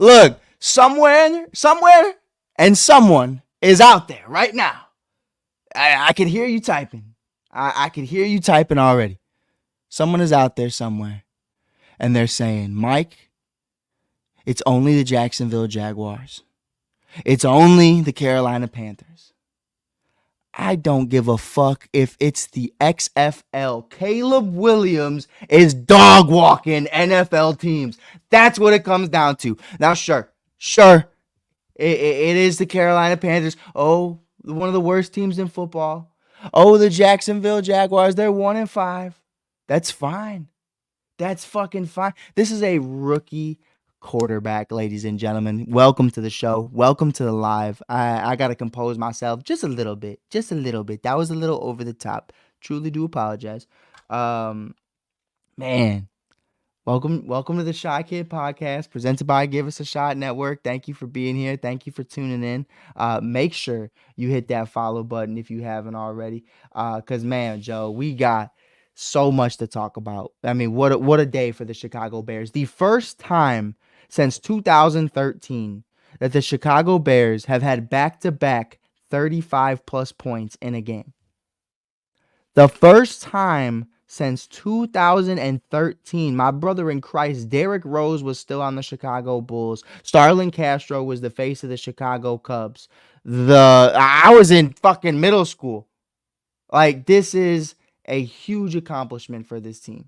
Look, somewhere, and someone is out there right now. I can hear you typing. I can hear you typing already. Someone is out there somewhere, and they're saying, Mike, it's only the Jacksonville Jaguars. It's only the Carolina Panthers. I don't give a fuck if it's the XFL. Caleb Williams is dog walking NFL teams. That's what it comes down to. Now, sure, it is the Carolina Panthers. Oh, one of the worst teams in football. Oh, the Jacksonville Jaguars, they're 1-5. That's fine. That's fucking fine. This is a rookie quarterback, ladies and gentlemen. Welcome to the show. Welcome to the live. I got to compose myself just a little bit. Just a little bit. That was a little over the top. Truly do apologize. Man, welcome to the Shy Kid podcast presented by Give Us a Shot Network. Thank you for being here. Thank you for tuning in. Make sure you hit that follow button if you haven't already. Because, man, Joe, we got so much to talk about. I mean, what a day for the Chicago Bears. The first time since 2013 that the Chicago Bears have had back-to-back 35-plus points in a game. The first time since 2013. My brother in Christ, Derrick Rose, was still on the Chicago Bulls. Starlin Castro was the face of the Chicago Cubs. I was in fucking middle school. Like, this is a huge accomplishment for this team.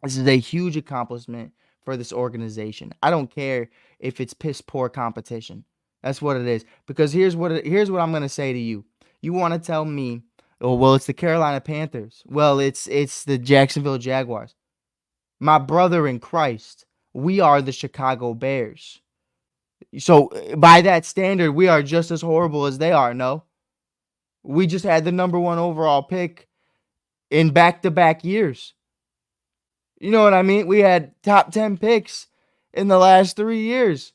This is a huge accomplishment for this organization. I don't care if it's piss poor competition. That's what it is. Because here's what I'm going to say to you. You want to tell me, oh, well, it's the Carolina Panthers. Well, it's the Jacksonville Jaguars. My brother in Christ, we are the Chicago Bears. So by that standard, we are just as horrible as they are, no? We just had the number 1 overall pick in back-to-back years. You know what I mean? We had top 10 picks in the last 3 years.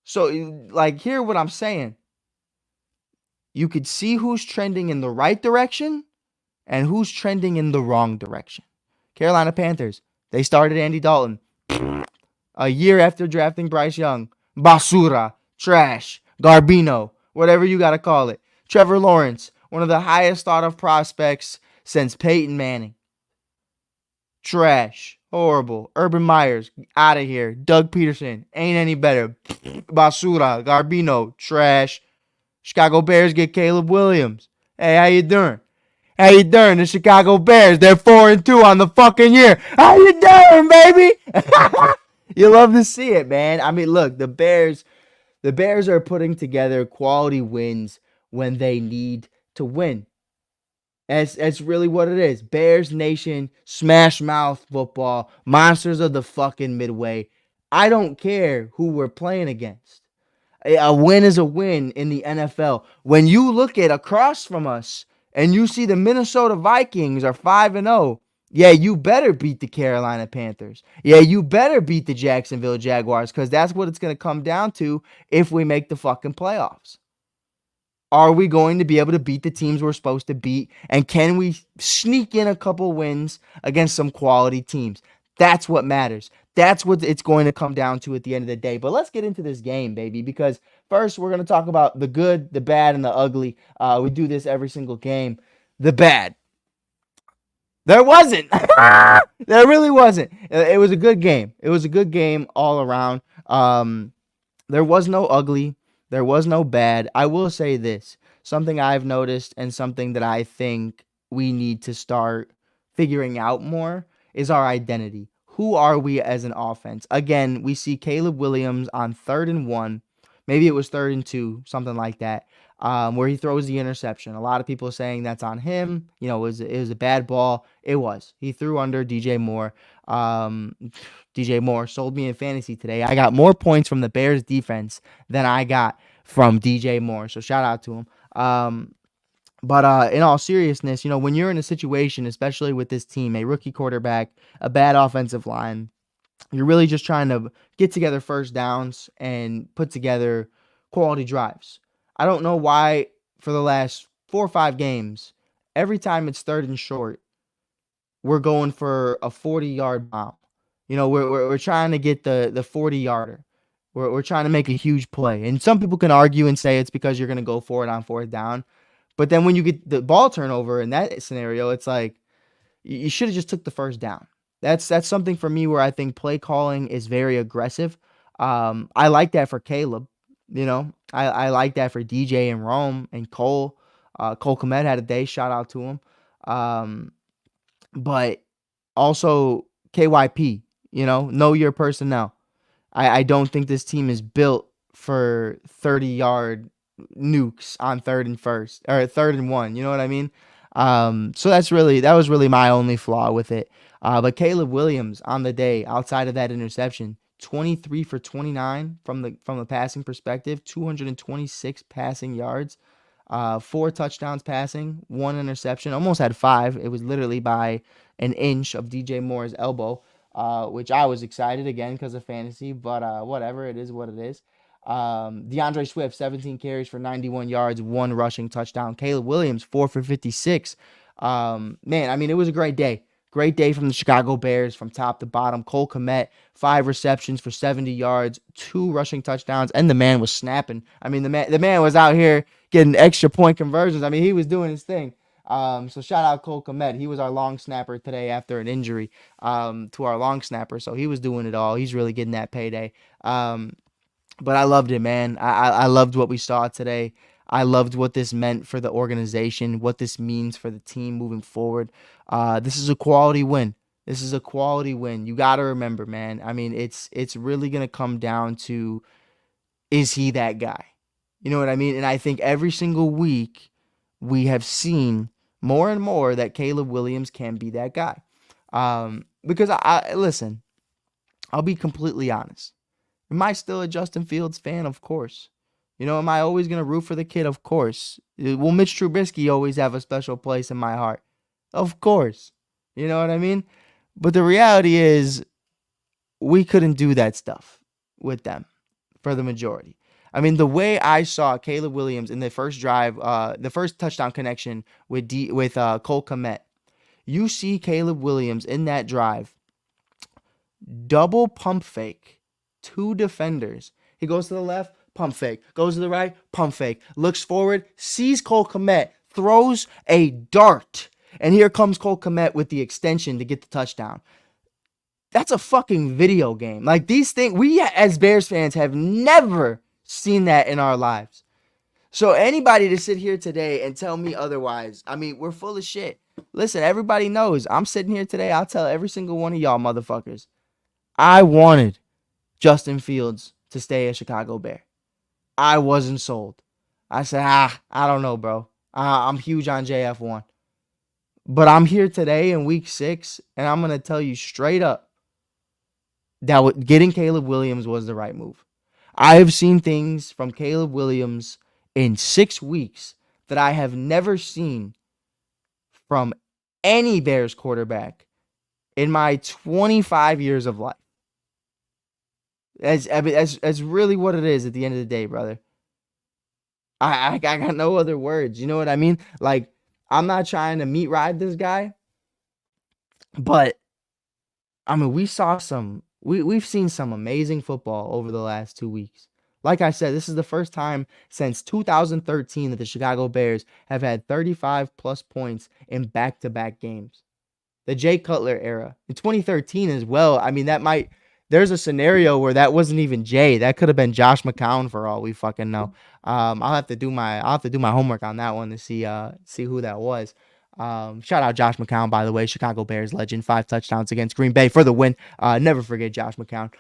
So, like, hear what I'm saying. You could see who's trending in the right direction and who's trending in the wrong direction. Carolina Panthers, they started Andy Dalton a year after drafting Bryce Young. Basura, trash, Garbino, whatever you got to call it. Trevor Lawrence, one of the highest thought of prospects since Peyton Manning. Trash. Horrible. Urban Myers, out of here. Doug Peterson, ain't any better. Basura, Garbino, trash. Chicago Bears get Caleb Williams. Hey, how you doing? How you doing? The Chicago Bears, they're 4-2 on the fucking year. How you doing, baby? You love to see it, man. I mean, look, the Bears are putting together quality wins when they need to win. That's really what it is. Bears Nation, smash mouth football, monsters of the fucking Midway. I don't care who we're playing against. A win is a win in the NFL. When you look at across from us and you see the Minnesota Vikings are 5-0, yeah, you better beat the Carolina Panthers. Yeah, you better beat the Jacksonville Jaguars, because that's what it's going to come down to if we make the fucking playoffs. Are we going to be able to beat the teams we're supposed to beat? And can we sneak in a couple wins against some quality teams? That's what matters. That's what it's going to come down to at the end of the day. But let's get into this game, baby, because first we're going to talk about the good, the bad, and the ugly. We do this every single game. The bad. There wasn't. There really wasn't. It was a good game. It was a good game all around. There was no ugly. There was no bad. I will say this. Something I've noticed and something that I think we need to start figuring out more is our identity. Who are we as an offense? Again, we see Caleb Williams on 3rd and 1. Maybe it was 3rd and 2, something like that, where he throws the interception. A lot of people are saying that's on him. You know, it was a bad ball. It was. He threw under DJ Moore. DJ Moore sold me in fantasy today. I got more points from the Bears defense than I got from DJ Moore. So shout out to him. But in all seriousness, you know, when you're in a situation, especially with this team, a rookie quarterback, a bad offensive line, you're really just trying to get together first downs and put together quality drives. I don't know why for the last 4 or 5 games, every time it's 3rd and short, we're going for a 40-yard bomb. You know, we're trying to get the 40-yarder. We're trying to make a huge play. And some people can argue and say it's because you're going to go for it on fourth down. But then when you get the ball turnover in that scenario, it's like you should have just took the first down. That's something for me where I think play calling is very aggressive. I like that for Caleb. I like that for DJ and Rome and Cole. Cole Kmet had a day. Shout out to him. Um, but also KYP, know your personnel. I don't think this team is built for 30-yard nukes on third and first or third and one. You know what I mean? So that was really my only flaw with it. But Caleb Williams on the day, outside of that interception, 23 for 29 from the passing perspective, 226 passing yards, 4 touchdowns passing, 1 interception. Almost had 5. It was literally by an inch of DJ Moore's elbow, which I was excited again because of fantasy, but whatever, it is what it is. DeAndre Swift, 17 carries for 91 yards, 1 rushing touchdown. Caleb Williams, 4 for 56. Man, I mean, it was a great day. Great day from the Chicago Bears from top to bottom. Cole Kmet, 5 receptions for 70 yards, 2 rushing touchdowns, and the man was snapping. I mean, the man was out here getting extra point conversions. I mean, he was doing his thing. So shout out Cole Kmet. He was our long snapper today after an injury to our long snapper. So he was doing it all. He's really getting that payday. But I loved it, man. I loved what we saw today. I loved what this meant for the organization, what this means for the team moving forward. This is a quality win. This is a quality win. You got to remember, man. I mean, it's really going to come down to, is he that guy? You know what I mean? And I think every single week we have seen more and more that Caleb Williams can be that guy. Because listen, I'll be completely honest. Am I still a Justin Fields fan? Of course. Am I always going to root for the kid? Of course. Will Mitch Trubisky always have a special place in my heart? Of course. You know what I mean? But the reality is we couldn't do that stuff with them for the majority. I mean, the way I saw Caleb Williams in the first drive, the first touchdown connection with Cole Kmet, you see Caleb Williams in that drive, double pump fake, 2 defenders. He goes to the left, pump fake. Goes to the right, pump fake. Looks forward, sees Cole Kmet, throws a dart. And here comes Cole Kmet with the extension to get the touchdown. That's a fucking video game. Like, these things, we as Bears fans have never seen that in our lives. So anybody to sit here today and tell me otherwise, I mean, we're full of shit. Listen, everybody knows I'm sitting here today. I'll tell every single one of y'all motherfuckers, I wanted Justin Fields to stay a Chicago Bear. I wasn't sold. I said, I don't know, bro. I'm huge on JF1. But I'm here today in week 6, and I'm going to tell you straight up that getting Caleb Williams was the right move. I have seen things from Caleb Williams in 6 weeks that I have never seen from any Bears quarterback in my 25 years of life. That's really what it is at the end of the day, brother. I got no other words. You know what I mean? Like, I'm not trying to meat ride this guy, but I mean, we've seen some amazing football over the last 2 weeks. Like I said, this is the first time since 2013 that the Chicago Bears have had 35 plus points in back-to-back games. The Jay Cutler era. In 2013 as well, I mean, there's a scenario where that wasn't even Jay. That could have been Josh McCown for all we fucking know. I'll have to do my homework on that one to see who that was. Shout out Josh McCown, by the way, Chicago Bears legend, 5 touchdowns against Green Bay for the win. Never forget Josh McCown.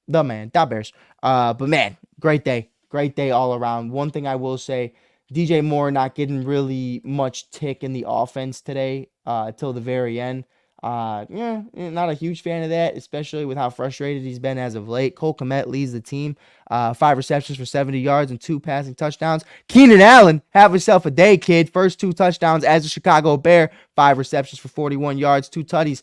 The man, da Bears. But man, great day all around. One thing I will say, DJ Moore not getting really much tick in the offense today till the very end. Not a huge fan of that, especially with how frustrated he's been as of late. Cole Kmet leads the team, 5 receptions for 70 yards and 2 passing touchdowns. Keenan Allen, have yourself a day, kid. First 2 touchdowns as a Chicago Bear, 5 receptions for 41 yards, 2 tutties.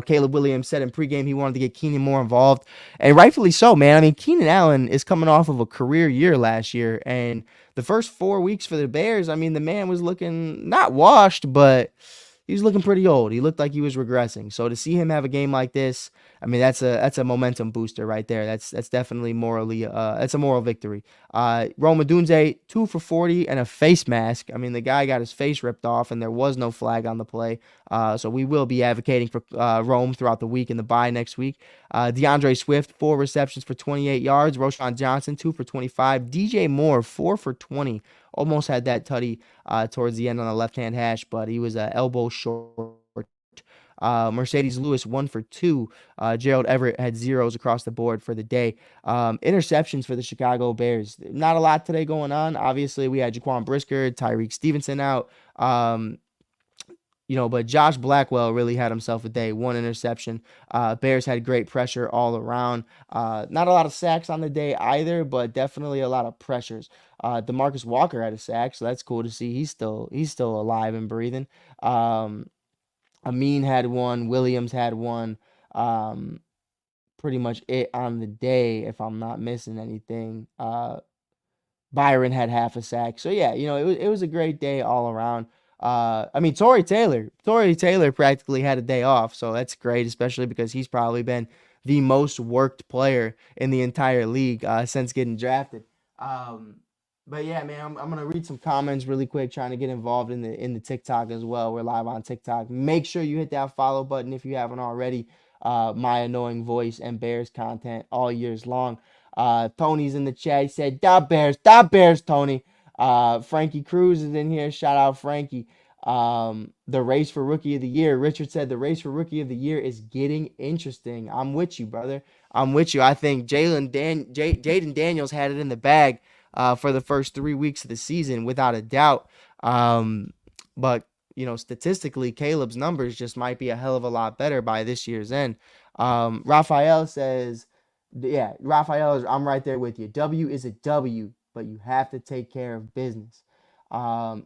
Caleb Williams said in pregame he wanted to get Keenan more involved, and rightfully so, man. I mean, Keenan Allen is coming off of a career year last year, and the first 4 weeks for the Bears, I mean, the man was looking not washed, but he was looking pretty old. He looked like he was regressing. So to see him have a game like this, I mean, that's a momentum booster right there. That's definitely morally that's a moral victory. Rome Odunze, 2 for 40 and a face mask. I mean, the guy got his face ripped off, and there was no flag on the play. So we will be advocating for Rome throughout the week and the bye next week. DeAndre Swift, 4 receptions for 28 yards. Roshan Johnson, 2 for 25. DJ Moore, 4 for 20. Almost had that tutty towards the end on the left-hand hash, but he was elbow short. Mercedes Lewis, 1 for 2. Gerald Everett had zeros across the board for the day. Interceptions for the Chicago Bears. Not a lot today going on. Obviously, we had Jaquan Brisker, Tyreek Stevenson out. But Josh Blackwell really had himself a day. 1 interception. Bears had great pressure all around. Not a lot of sacks on the day either, but definitely a lot of pressures. DeMarcus Walker had a sack, so that's cool to see. He's still alive and breathing. Amin had one. Williams had one. Pretty much it on the day, if I'm not missing anything. Byron had half a sack. So yeah, it was a great day all around. I mean, Torrey Taylor practically had a day off, so that's great, especially because he's probably been the most worked player in the entire league since getting drafted. Um, but yeah, man, I'm gonna read some comments really quick, trying to get involved in the TikTok as well. We're live on TikTok. Make sure you hit that follow button if you haven't already. My annoying voice and Bears content all years long. Tony's in the chat. He said, "Da Bears, Tony." Frankie Cruz is in here. Shout out Frankie. The race for Rookie of the Year. Richard said the race for Rookie of the Year is getting interesting. I'm with you, brother. I'm with you. I think Jaden Daniels had it in the bag for the first 3 weeks of the season, without a doubt. But statistically, Caleb's numbers just might be a hell of a lot better by this year's end. Raphael says, yeah, Raphael, I'm right there with you. W is a W, but you have to take care of business.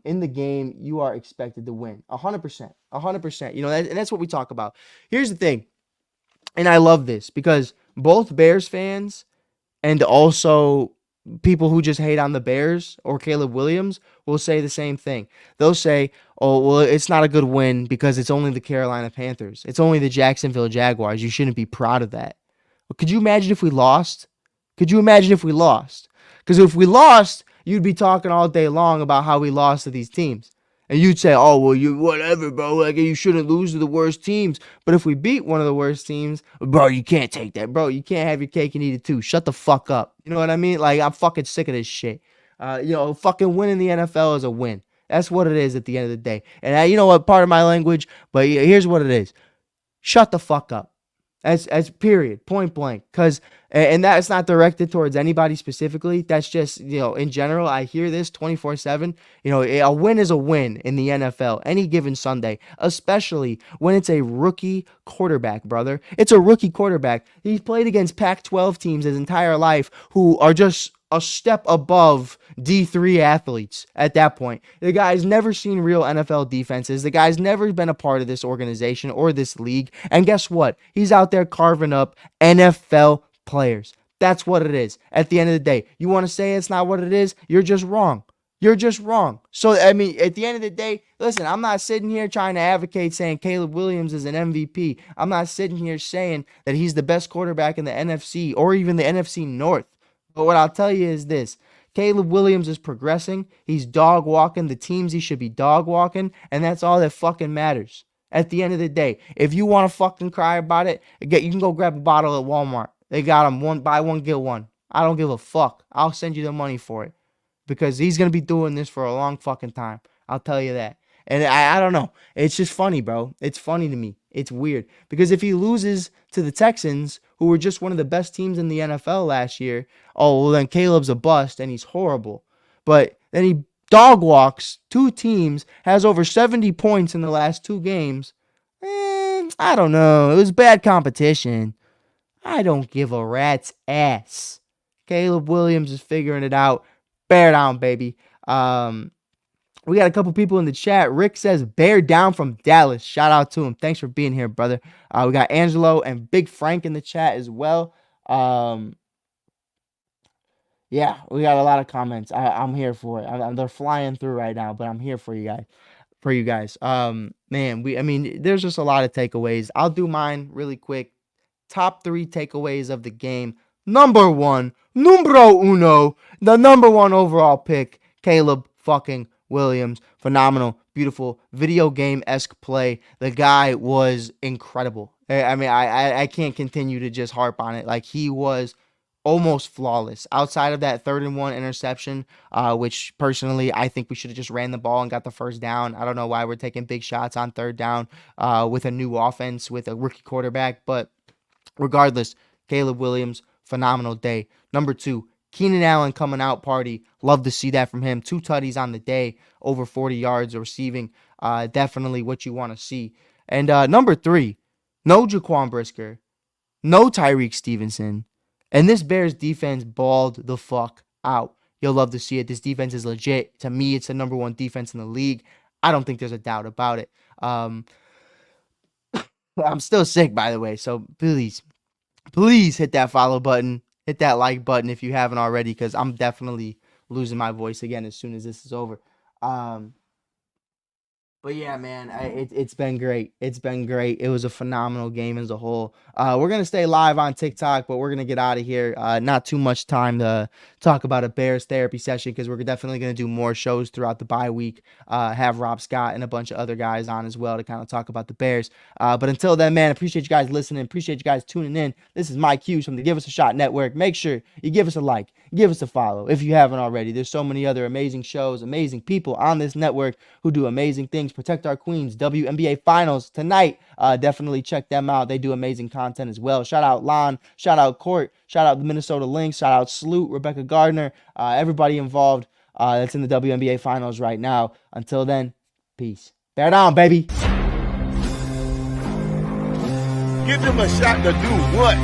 In the game, you are expected to win 100%, 100%. And that's what we talk about. Here's the thing, and I love this because both Bears fans and also people who just hate on the Bears or Caleb Williams will say the same thing. They'll say, "Oh, well, it's not a good win because it's only the Carolina Panthers. It's only the Jacksonville Jaguars. You shouldn't be proud of that." Could you imagine if we lost? Could you imagine if we lost? Because if we lost, you'd be talking all day long about how we lost to these teams. And you'd say, "Oh, well, you whatever, bro. Like, you shouldn't lose to the worst teams." But if we beat one of the worst teams, bro, you can't take that, bro. You can't have your cake and eat it too. Shut the fuck up. You know what I mean? Like, I'm fucking sick of this shit. Fucking winning the NFL is a win. That's what it is at the end of the day. And you know what? Part of my language, but here's what it is. Shut the fuck up. As period, point blank. And that's not directed towards anybody specifically. That's just, in general, I hear this 24/7. A win is a win in the NFL any given Sunday, especially when it's a rookie quarterback, brother. It's a rookie quarterback. He's played against Pac-12 teams his entire life who are just a step above D3 athletes at that point. The guy's never seen real NFL defenses. The guy's never been a part of this organization or this league. And guess what? He's out there carving up NFL players. That's what it is. At the end of the day, you want to say it's not what it is? You're just wrong. You're just wrong. So, I mean, at the end of the day, listen, I'm not sitting here trying to advocate saying Caleb Williams is an MVP. I'm not sitting here saying that he's the best quarterback in the NFC or even the NFC North. But what I'll tell you is this. Caleb Williams is progressing. He's dog walking the teams he should be dog walking, and that's all that fucking matters. At the end of the day, if you want to fucking cry about it, you can go grab a bottle at Walmart. They got them buy one, get one. I don't give a fuck. I'll send you the money for it because he's going to be doing this for a long fucking time. I'll tell you that. And I don't know. It's just funny, bro. It's funny to me. It's weird. Because if he loses to the Texans, who were just one of the best teams in the NFL last year, oh, well, then Caleb's a bust and he's horrible. But then he dog walks 2 teams, has over 70 points in the last 2 games. I don't know. It was bad competition. I don't give a rat's ass. Caleb Williams is figuring it out. Bear down, baby. We got a couple people in the chat. Rick says, "Bear down from Dallas." Shout out to him. Thanks for being here, brother. We got Angelo and Big Frank in the chat as well. Yeah, we got a lot of comments. I'm here for it. They're flying through right now, but I'm here for you guys. for you guys. Man, I mean, there's just a lot of takeaways. I'll do mine really quick. Top 3 takeaways of the game. Number 1, numero uno, the number 1 overall pick, Caleb fucking Williams. Phenomenal, beautiful, video game-esque play. The guy was incredible. I mean, I can't continue to just harp on it. Like, he was almost flawless outside of that 3rd and 1 interception, which personally I think we should have just ran the ball and got the first down. I don't know why we're taking big shots on 3rd down with a new offense with a rookie quarterback, but regardless, Caleb Williams, phenomenal day. Number 2, Keenan Allen coming out party. Love to see that from him. 2 tutties on the day, over 40 yards receiving. Definitely what you want to see. And number 3, no Jaquan Brisker, no Tyreek Stevenson, and this Bears defense balled the fuck out. You'll love to see it. This defense is legit. To me, it's the number 1 defense in the league. I don't think there's a doubt about it. I'm still sick, by the way, so please hit that follow button. Hit that like button if you haven't already, because I'm definitely losing my voice again as soon as this is over. But yeah, man, it's been great. It's been great. It was a phenomenal game as a whole. We're going to stay live on TikTok, but we're going to get out of here. Not too much time to talk about a Bears therapy session, because we're definitely going to do more shows throughout the bye week. Have Rob Scott and a bunch of other guys on as well to kind of talk about the Bears. But until then, man, appreciate you guys listening. Appreciate you guys tuning in. This is Mike Hughes from the Give Us a Shot Network. Make sure you give us a like, give us a follow if you haven't already. There's so many other amazing shows, amazing people on this network who do amazing things. Protect Our Queens, WNBA Finals tonight. Definitely check them out. They do amazing content as well. Shout out Lon, shout out Court, shout out the Minnesota Lynx, shout out Sloot, Rebecca Gardner, everybody involved that's in the WNBA Finals right now. Until then, peace. Bear down, baby. Give them a shot to do what?